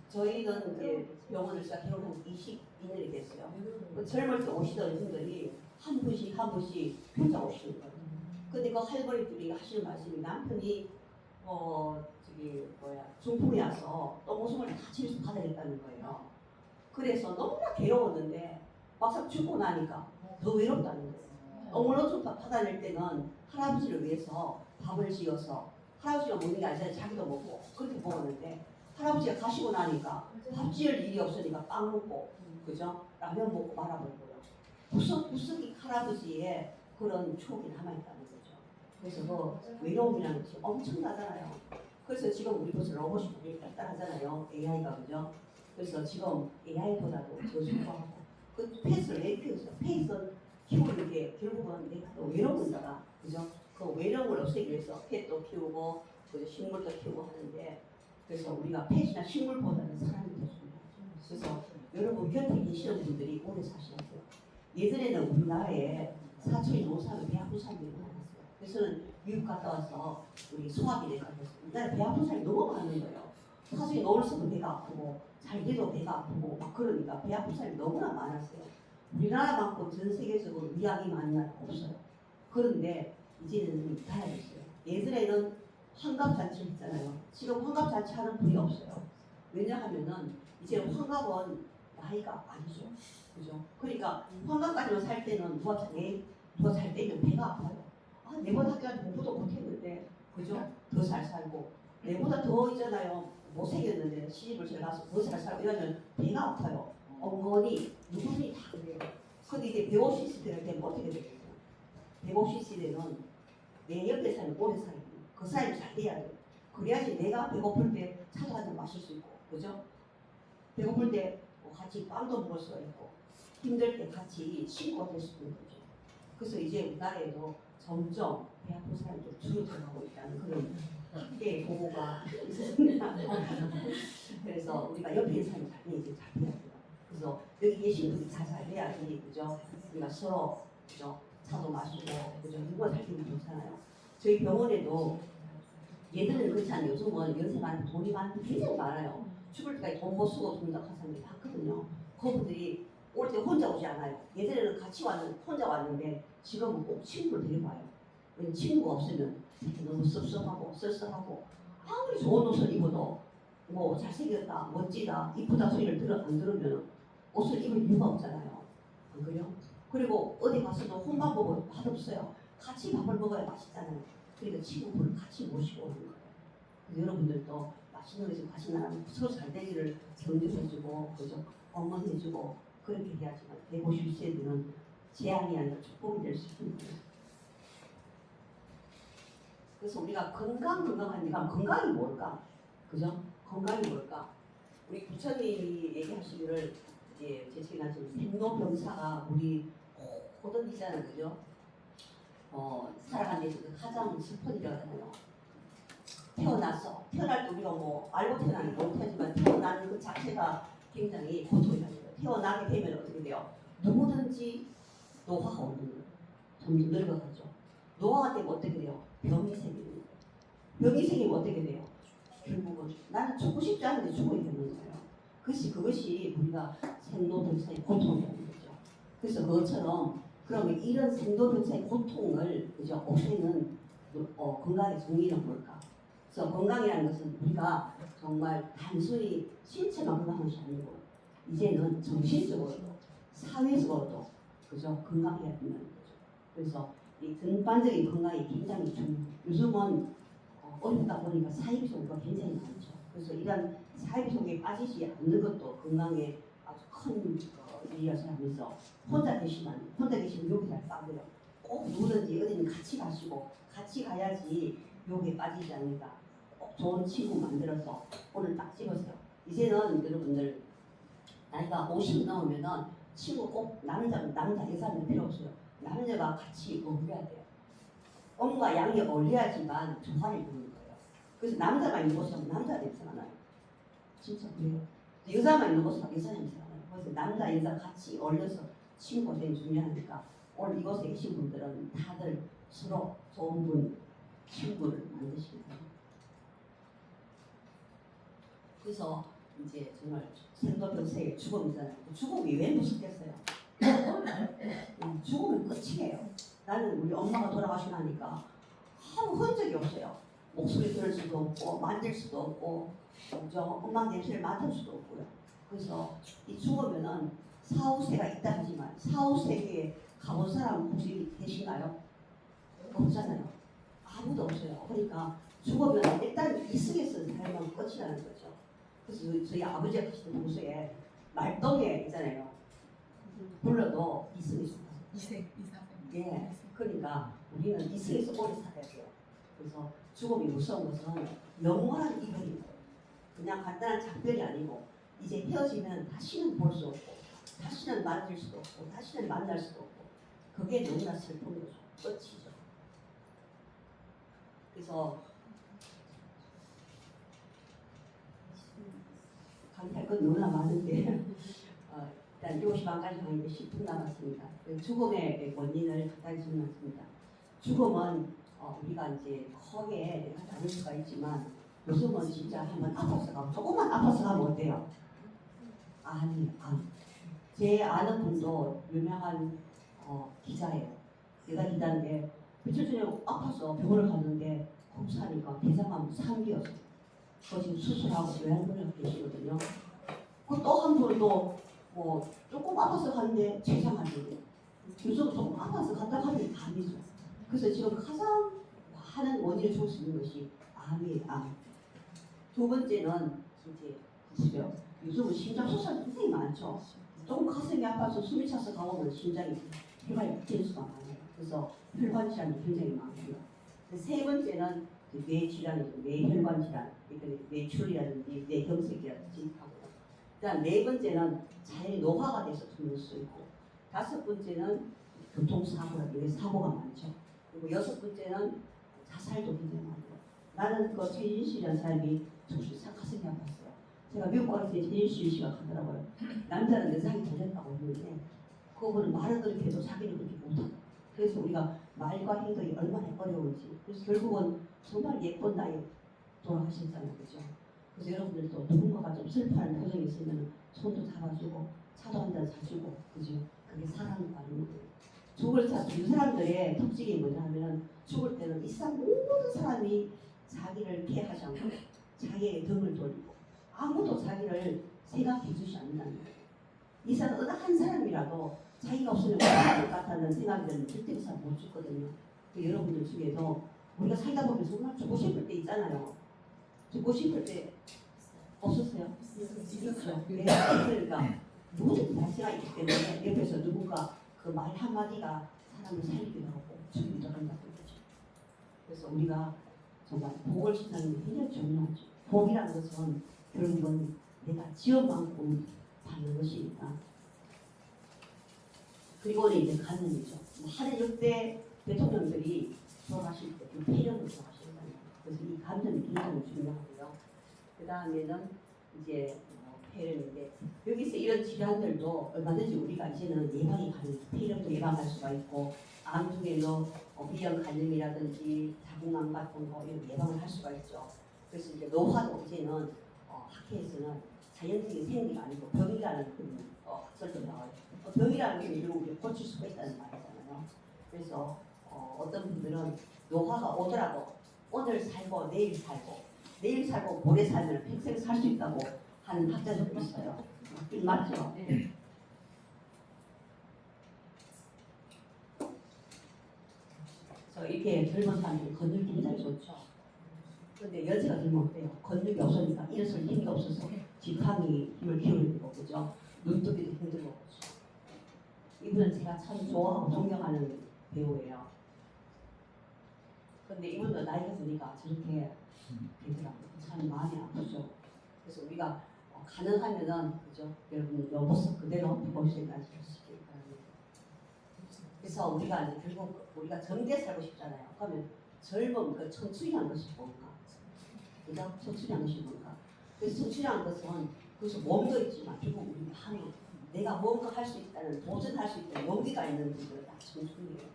저희는 이제 병원을 시작해오는 22년이 됐어요. 그 젊을 때 오시던 분들이 한 분씩 한 분씩 혼자 오시는 거예요. 근데 그 할머니들이 하시는 말씀이 남편이 중풍이 와서 또 목숨을 다 치료해서 받아야겠다는 거예요. 그래서 너무나 괴로웠는데 막상 죽고 나니까 더 외롭다는 거예요. 어머니 받아낼 때는 할아버지를 위해서 밥을 지어서 할아버지가 먹는 게 아니라 자기도 먹고 그렇게 먹었는데 할아버지가 가시고 나니까 밥 지을 일이 없으니까 빵 먹고 그죠? 라면 먹고 말아버리고요. 무섭게 할아버지의 그런 추억이 남아있다는 거죠. 그래서 그 외로움이라는 것이 엄청나잖아요. 그래서 지금 우리 벌써 로봇이 많이 발달하잖아요. AI가 그죠? 그래서 지금 AI보다도 더 소소하고 그 펫을 왜 키우죠? 펫은 키우는 게 결국은 외로움이잖아. 그죠? 그 외로움을 없애기 위해서 펫도 키우고 그죠? 식물도 키우고 하는데 그래서 우리가 펫이나 식물보다는 사람이 더 중요하죠. 그래서 여러분 곁에 계시는 분들이 오래 사셔야 돼요. 예전에는 우리나라에 사촌이 노사하면 배 아픈 사람들이 많았어요. 그래서 미국 갔다 와서 우리 소아비를 가졌어요. 우리나라 배 아픈 사람이 너무 많은 거예요. 사촌이 노을서도 배가 아프고 잘돼도 배가 아프고 막 그러니까 배 아픈 사람이 너무나 많았어요. 우리나라만큼 전 세계적으로 위약이 많은 나라가 없어요. 그런데 이제는 달라졌어요. 예전에는 환갑잔치 했잖아요. 지금 환갑잔치 하는 분이 없어요. 왜냐하면은 이제 환갑은 나이가 아니죠. 그죠? 그러니까 환갑까지만 살 때는 누가 잘 때면 배가 아파요. 아, 내보다 학교까지 공부도 못했는데 그죠? 더 잘 살고 내보다 더 있잖아요. 못생겼는데 시집을 잘 가서 더 잘 살고 이러면 배가 아파요. 어머니 누구니 다 그래요. 근데 이제 150세대가 되면 어떻게 되겠어요? 150세대는 내 옆에 살면 오래 살고 그 사람이 잘 돼야 돼요. 그래야지 내가 배고플 때 차도 한잔 마실 수 있고 그죠? 배고플 때 같이 빵도 먹을 수가 있고 힘들 때 같이 친구가 될 수 있는 거죠. 그래서 이제 우리나라에도 점점 배 아픈 사람들이 줄어들어가고 있다는 그런 학대의 보고가 있습니다. 그래서 우리가 옆에 있는 사람이 잘 돼야지 잘 돼야 돼요. 그래서 여기 계신 분이 다 잘 돼야지 그죠? 우리가 서로 그죠? 차도 마시고 그죠? 누가 잘 되면 좋잖아요. 저희 병원에도 예전에는 그렇지 않아요. 요즘은 연세 많고 돈이 많고 굉장히 많아요. 죽을 때까지 돈 못 쓰고 동작한 사람들이 많거든요. 그분들이 올 때 혼자 오지 않아요. 예전에는 혼자 왔는데 지금은 꼭 친구를 데리고 와요. 왜냐면 친구가 없으면 너무 섭섭하고 쓸쓸하고 아무리 좋은 옷을 입어도 뭐 잘생겼다, 멋지다, 이쁘다 소리를 안 들으면 옷을 입을 이유가 없잖아요. 안 그래요? 그리고 어디 가서도 혼밥 먹어도 맛없어요. 같이 밥을 먹어야 맛있잖아요. 그러니까 친구분을 같이 모시고 오는 거예요. 여러분들도 맛있는 거 좀 가시나면 서로 잘 되기를 격려해주고 그죠? 응원해주고 그렇게 해야지만 150세대는 재앙이 아니라 축복이 될 수 있는 거예요. 그래서 우리가 건강하니까 건강이 뭘까? 그죠? 건강이 뭘까? 우리 부처님이 얘기하시기를 이제 제 책에 나지만 생로병사가 우리 모든 있잖아요. 그죠? 살아가는 데 있어서 가장 슬픈 일이라고 하잖아요. 태어날 때 우리가 뭐 알고 태어나는 건 못하지만 태어나는 그 자체가 굉장히 고통이라는 거예요. 태어나게 되면 어떻게 돼요? 누구든지 노화가 오는 거예요. 점점 늙어가죠. 노화가 되면 어떻게 돼요? 병이 생기는 거예요. 병이 생기면 어떻게 돼요? 결국은 나는 죽고 싶지 않은데 죽어야 되는 거예요. 그것이 우리가 생로병사의 고통이라는 거죠. 그래서 그것처럼 그러면 이런 생로병사의 고통을 그죠? 없애는 건강의 정의는 뭘까? 그래서 건강이라는 것은 우리가 정말 단순히 신체만 건강한 것이 아니고 이제는 정신적으로도 사회적으로도 그죠? 건강해야 된다는 거죠. 그래서 이 전반적인 건강이 굉장히 중요해요. 요즘은 어렵다 보니까 사회적으로 굉장히 많죠. 그래서 이런 삶 속에 빠지지 않는 것도 건강에 아주 큰 일이라고 하면서 혼자 계시면 욕이 잘 빠져요. 꼭 누구든지 어디는 같이 가시고 같이 가야지 욕에 빠지지 않는다. 꼭 좋은 친구 만들어서 오늘 딱 찍으세요. 이제는 여러분들 나이가 50 넘으면은 친구 꼭 남자 여자는 필요 없어요. 남녀가 같이 어울려야 돼요. 음과 양이 어울려야지만 조화를 이루는 거예요. 그래서 남자만 있는 곳은 남자 냄새가 나요. 진짜 그래요. 여자만 있는 곳은 여자 냄새가 나요. 그래서 남자 여자 같이 어울려서 친구가 되게 중요하니까 오늘 이곳에 계신 분들은 다들 서로 좋은 분 친구를 만드시는 거예요. 그래서 이제 정말 생도병사의 죽음이잖아요. 죽음이 왜 무섭겠어요? 죽으면 끝이에요. 나는 우리 엄마가 돌아가시나니까 아무 흔적이 없어요. 목소리 들을 수도 없고 만질 수도 없고 저 엄마 냄새를 맡을 수도 없고요. 그래서 이 죽으면은 사후세가 있다 하지만 사후세계에 가본 사람 혹시 계시나요? 없잖아요. 아무도 없어요. 그러니까 죽으면 일단 이승에서 살면 끝이라는 거죠. 그래서 저희 아버지가 계시던 동서에 말동에 있잖아요. 불러도 이승에서 이사. 예. 그러니까 우리는 이승에서 오래 살아야 돼요. 그래서 죽음이 무서운 것은 영원한 이별인 거예요. 그냥 간단한 작별이 아니고 이제 헤어지면 다시는 볼 수 없고 다시는 만질 수도 없고 다시는 만날 수도 없고 그게 너무나 슬픈 거죠. 끝이죠. 그래서 강의할 건 너무나 많은데 일단 7시 반까지 하는데 10분 남았습니다. 죽음의 원인을 간단히 설명했습니다. 죽음은 우리가 이제 크게 다룰 수가 있지만 요즘은 진짜 한번 아파서 가면 조금만 아파서 가면 어때요? 제 아는 분도 유명한 기자예요. 내가 기자인데 며칠 전에 아파서 병원을 갔는데 검사하니까 대장암 3기였어요. 그거 지금 수술하고 요양원에 계시거든요. 또 한 분도 조금 아파서 갔는데 췌장암이에요. 요즘 조금 아파서 갔다 가면 암이죠. 그래서 지금 가장 많은 원인을 줄 수 있는 것이 암이에요. 암. 두 번째는 이제 보세요. 요즘은 심장 수술 굉장히 많죠. 조금 가슴이 아파서 숨이 차서 가보면 심장이 혈관이 될 수가 많아요. 그래서 혈관 질환이 굉장히 많고요. 세 번째는 뇌 질환이죠. 뇌혈관 질환, 그러니까 뇌출이라든지 뇌경색이라든지 하고요. 그다음 네 번째는 자연히 노화가 돼서 죽는 수 있고, 다섯 번째는 교통사고라든지 사고가 많죠. 그리고 여섯 번째는 자살도 굉장히 많고요. 나는 그 최진실이라는 사람이 정신 가슴이 아팠어요. 제가 미국 가서 최진실 씨가 하더라고요. 남자는 여자하기 잘했다고 했는데 그거는 말은 그렇게 해도 자기는 그렇게 못하고. 그래서 우리가 말과 행동이 얼마나 어려운지. 그래서 결국은 정말 예쁜 나이에 돌아가셨잖아요. 그죠? 그래서 여러분들도 누군가가 좀 슬퍼하는 표정이 있으면 손도 잡아주고 차도 한잔 사주고, 그죠? 그게 사랑인 거 아닙니까? 죽을 사람들의 특징이 뭐냐면 죽을 때는 이 세상 모든 사람이 자기를 피하지 않고 자기의 등을 돌리고 아무도 자기를 생각해 주지 않는다는 거예요. 이 세상 어느 한 사람이라도 자기가 없으면 못할 것 같다는 생각이 들면 절대 그 사람 못 죽거든요. 여러분들 중에서 우리가 살다 보면 정말 죽고 싶을 때 있잖아요. 죽고 싶을 때 없었어요? 있었죠. 네. 그러니까 누구든지 자신가 있기 때문에 옆에서 누군가 그 말 한마디가 사람을 살리기도 하고 죽이기도 한다고 그러죠. 그래서 우리가 정말 복을 신하는 게 굉장히 중요하죠. 복이라는 것은 결국은 내가 지은 만큼 받는 것이니까. 그리고는 이제 간음이죠. 하는 역대 대통령들이 돌아가실 때 그 폐렴으로 돌아가신다는 거예요. 그래서 이 간음이 굉장히 중요하고요. 그 다음에는 이제 폐렴인데 여기서 이런 질환들도 얼마든지 우리가 이제는 예방이 가능해요. 폐렴도 예방할 수가 있고 암 중에도 비형 간염이라든지 자궁암 같은 거 이런 예방을 할 수가 있죠. 그래서 이제 노화도 이제는 학회에서는 자연적인 생리가 아니고 병이라는 그런 학설도 나와요. 병이라는 게 이런 걸 고칠 수가 있다는 말이잖아요. 그래서 어떤 분들은 노화가 오더라도 오늘 살고 내일 살고 모레 살면 평생 살 수 있다고 하는 학자들도 있어요. 맞죠? 네. 그래서 이렇게 젊은 사람들이 건들기 굉장히 좋죠. 근데 연세가 들면 어때요? 건력이 없으니까 일어설 힘이 없어서 지팡이 힘을 기울이는 거죠. 눈뜨기도 힘들고 그렇죠. 이분은 제가 참 좋아하고 존경하는 배우예요. 근데 이분도 나이가 드니까 저렇게 되더라고요. 참 마음이 아프죠. 그래서 우리가 가능하면은 그죠? 여러분 요 모습 그대로 보실 때까지 하시길 바랍니다. 그래서 우리가 이제 결국 우리가 정대 살고 싶잖아요. 그러면 젊음, 그 청춘이라는 것이 뭔가? 그죠? 청춘이라는 것이 뭔가? 그래서 청춘이라는 것은 그래서 몸도 있지만 결국 우리 마음이 내가 뭔가 할 수 있다는 도전할 수 있다는 용기가 있는 분들은 다 청춘이에요.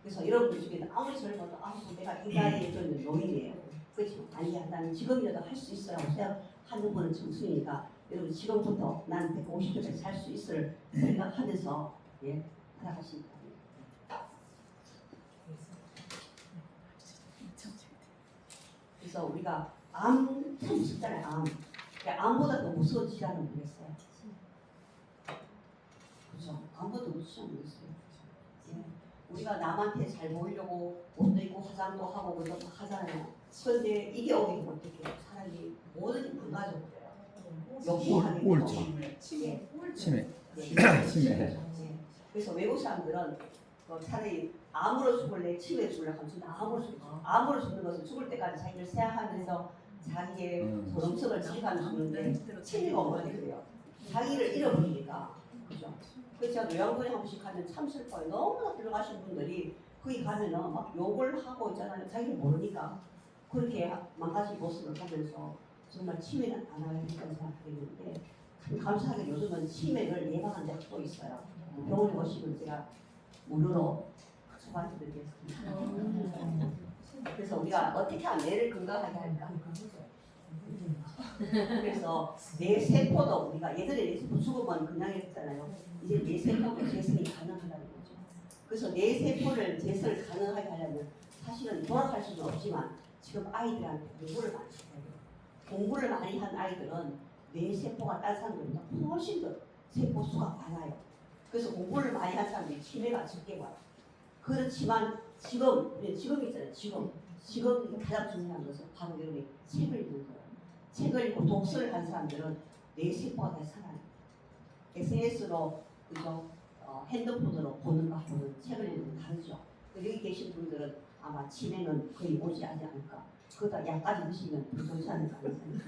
그래서 여러분들 중에 아무리 젊어도 내가 이 나이에 있는 노인이에요. 그렇죠? 아니야, 나는 지금이라도 할 수 있어라고 생각하는 분은 청춘이니까 여러분 지금부터 나는 150세까지 살 수 있을 생각하면서 살아가시기 바랍니다. 그래서 우리가 암 참 무섭잖아요. 암. 그러니까 암보다 더 무서운 질환은 뭐겠어요? 그죠? 암보다 무섭지 않겠어요? 우리가 남한테 잘 보이려고 옷도 입고 화장도 하고 그런 거 하잖아요. 그런데 이게 오게 되면 어떻게 해요? 사람이 모든 게 망가져버려요. 욕심하게 되고 치매. 치매. 그래서 외국 사람들은 차라리 암으로 죽을래 치매로 죽을래 하면 저는 암으로 죽죠. 암으로 죽는 것은 죽을 때까지 자기를 생각하면서 자기의 존엄성을 지키면서 죽는데 치매가 오면 어떻게 돼요? 자기를 잃어버리니까. 그죠? 그래서 제가 요양원에 한 번씩 가면 참 슬퍼요. 너무나 들어가신 분들이 거기 가면은 막 욕을 하고 있잖아요. 자기를 모르니까. 그렇게 망가진 모습을 보면서 정말 치매는 안 하는 생각이 되는데 감사하게 요즘은 치매를 예방하는 데가 또 있어요. 병원에 오시면 제가 무료로 처방해드리겠습니다. 그래서 우리가 어떻게 하면 뇌를 건강하게 할까? 그래서 뇌 세포도 우리가 예전에 뇌 세포 죽으면 그냥 했잖아요. 이제 뇌 세포도 재생이 가능하다는 거죠. 그래서 뇌 세포를 재생을 가능하게 하려면 사실은 돌아갈 수는 없지만 지금 아이들한테 공부를 많이 해야 돼요. 공부를 많이 한 아이들은 뇌 세포가 다른 사람들보다 훨씬 더 세포 수가 많아요. 그래서 공부를 많이 한 사람들이 치매가 적게 와요. 그렇지만 지금 있잖아요. 지금 가장 중요한 것은 바로 여러분이 책을 읽는 거예요. 책을 읽고 독서를 한 사람들은 뇌 세포가 다 살아요. SNS로 그죠? 핸드폰으로 보는 거하고는 책을 읽는 거 다르죠. 여기 계신 분들은 아마 치매는 거의 오지 않을까. 그러다 약까지 드시면 더 좋지 않을까 하는 생각이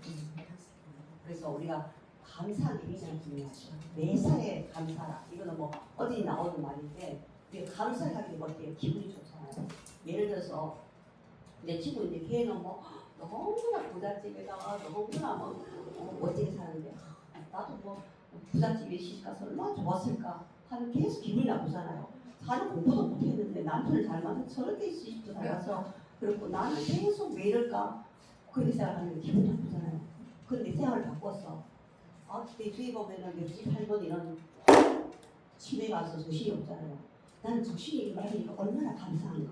듭니다. 그래서 우리가 감사하는 게 굉장히 중요하죠. 매사에 감사라. 이거는 뭐 어디 나오는 말인데 우리가 감사를 하게 되면 어때요? 기분이 좋잖아요. 예를 들어서 내 친구인데 걔는 뭐 너무나 부잣집에다가 너무나 멋지게 사는데 나도 뭐 부잣집에 시집가서 얼마나 좋았을까 하는 계속 기분이 나쁘잖아요. 자는 공부도 못했는데 남편을 잘 만나서 저렇게 시집도 잘 가서 그렇고 나는 계속 왜 이럴까 그렇게 생각하는 게 기분이 나쁘잖아요. 그런데 생각을 바꿨어. 내 주위 보면은 옆집 할머니는 치매 가서 정신이 없잖아요. 나는 정신이 많으니까 얼마나 감사한가.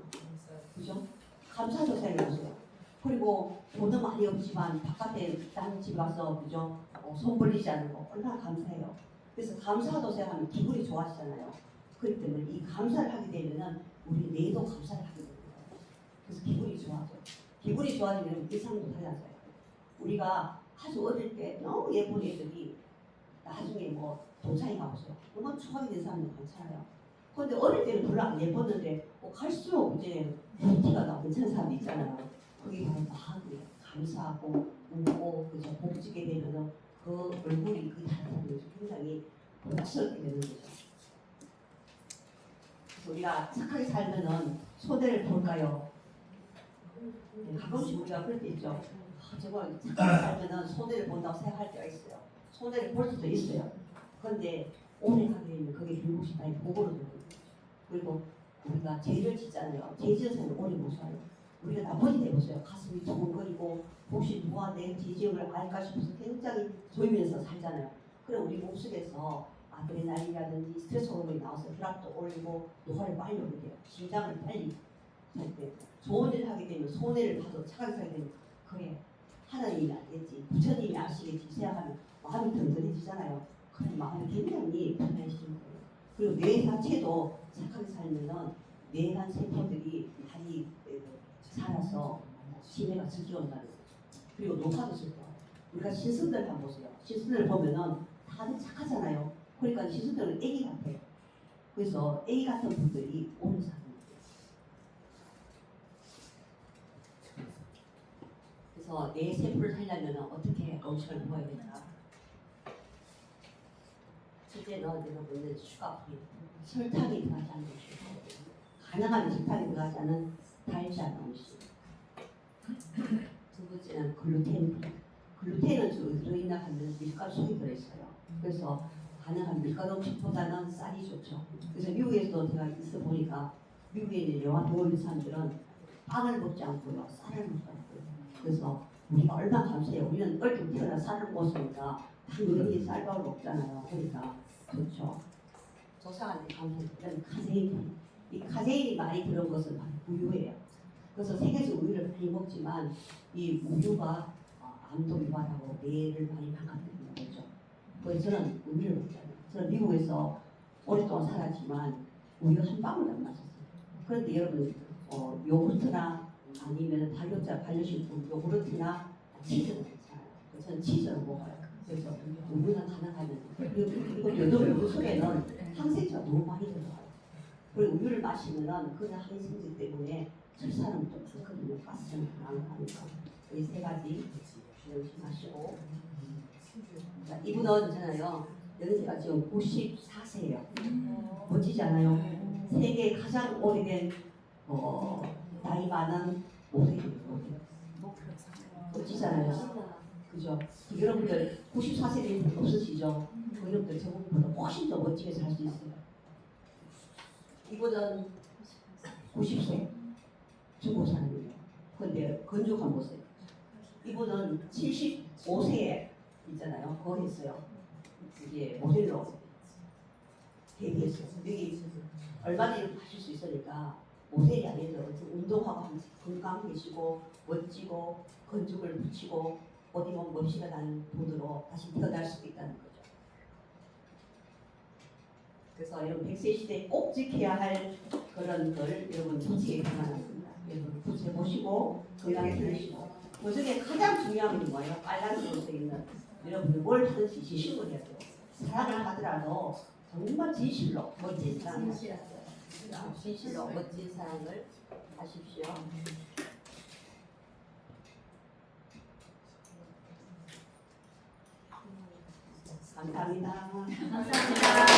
그죠? 감사도 생각해보세요. 그리고 돈은 많이 없지만 바깥에 다른 집에 가서 그죠? 손 벌리지 않는 거 얼마나 감사해요. 그래서 감사도 생각하면 기분이 좋아지잖아요. 그렇기 때문에 이 감사를 하게 되면은 우리 뇌도 감사를 하게 되는 거예요. 그래서 기분이 좋아져. 기분이 좋아지면 일상도 달라져요. 우리가 아주 어릴 때 너무 예쁜 애들이 나중에 뭐 동창회 가보세요. 너무 추억이 된 사람도 많잖아요. 그런데 어릴 때는 별로 안 예뻤는데 갈수록 이제 티가 나고 괜찮은 사람이 있잖아요. 그게 바로 마음이에요. 감사하고 웃고 그죠 복지게 되면은 그 얼굴이 그 다른 사람이 굉장히 낯설게 되는 거죠. 그래서 우리가 착하게 살면은 손해를 볼까요? 가끔씩 우리가 그럴 때 있죠. 정말 착하게 살면은 손해를 본다고 생각할 때가 있어요. 손해를 볼 수도 있어요. 그런데 오래 가게 되면 그게 결국이 다 복으로 되는 거죠. 그리고 우리가 죄를 짓잖아요. 죄 지은 사람은 오래 못 살아요. 우리가 나머지 해보세요. 가슴이 두근거리고 혹시 누가 내 죄지음을 알까 싶어서 굉장히 조이면서 살잖아요. 그래 우리 몸속에서 아드레날린이라든지 스트레스 호르몬이 나와서 혈압도 올리고 노화를 빨리 오게 돼요. 심장을 빨리 할 때 좋은 일을 하게 되면 손해를 봐도 착하게 살게 되면 그래 하나님이 알겠지 부처님이 아시겠지 생각하면 마음이 든든해지잖아요. 그래 마음이 굉장히 편해지는 거예요. 그리고 뇌 자체도 착하게 살면은 뇌간 세포들이 많이 살아서 치매가 적게 온다는 거죠. 그리고 높아졌을 거예요. 우리가 신선들 한번 보세요. 신선들 보면은 다들 착하잖아요. 그러니까 신선들은 애기 같아요. 그래서 애기 같은 분들이 오래 사는 거예요. 그래서 내 세포를 살려면 어떻게 엄청을 먹어야 될까? 첫째는 여러분은 슈가프리, 설탕이 들어가지 않는 음식. 가능하면 설탕이 들어가지 않은 달지 않은 음식. 두 번째는 글루텐. 글루텐은 주로 들어있나 하면 밀가루 속에 들어있어요. 그래서 가능한 밀가루 음식보다는 쌀이 좋죠. 그래서 미국에서도 제가 있어 보니까 미국에 있는 영화 배우 있는 사람들은 빵을 먹지 않고요, 쌀을 먹지 않고요. 그래서 우리가 얼마나 감사해요. 우리는 어릴 때 태어나 쌀을 먹었으니까 당연히 쌀밥을 먹잖아요. 그러니까 좋죠. 조상한테 감사해요. 이런 카제인. 이 카제인이 많이 들은 것은 바로 우유예요. 그래서 세계에서 우유를 많이 먹지만 이 우유가 암도 유발하고 뇌를 많이 망가뜨리는 거죠. 그래서 저는 우유를 먹잖아요. 저는 미국에서 오랫동안 살았지만 우유 한 방울 안 마셨어요. 그런데 여러분 요구르트나 아니면 반려식품 요구르트나 치즈는 괜찮아요. 저는 치즈를 먹어요. 그래서 우유는 가능하면 그리고 요즘 속에는 항생제가 너무 많이 들어가요. 그리고 우유를 마시면은 그 항생제 때문에 설사는 좀 좋거든요. 가스는 안 하니까. 이 세 가지 조심하시고. 이분은 있잖아요. 연세가 지금 94세예요. 멋지지 않아요? 세계 가장 오래된 나이 많은 모델이에요. 멋지잖아요. 그죠? 여러분들 94세는 없으시죠? 여러분들 저분보다 훨씬 더 멋지게 살 수 있어요. 이분은 90세 중국 사람이에요. 그런데 건조 한번 보세요. 이분은 75세에 있잖아요. 그거 했어요. 이게 모델로 데뷔했어요. 여기 얼마든지 하실 수 있으니까 모델이 아니더라도 운동하고 하면서 건강해지고 멋지고 건축을 붙이고 어디 보면 멋지가 나는 분으로 다시 태어날 수 있다는 거죠. 그래서 여러분 100세 시대에 꼭 지켜야 할 그런 걸 여러분 부채에 담아놨습니다. 여러분 부채 보시고 건강에 들으시고 그 중에 가장 중요한 게 뭐예요? 빨간색으로 되어 있는 여러분들 뭘 하든지 진실로 해야 돼요. 사랑을 하더라도 정말 진실로 멋진 사랑을 하셔야 돼요. 진실로 멋진 사랑을 하십시오. 감사합니다. 감사합니다.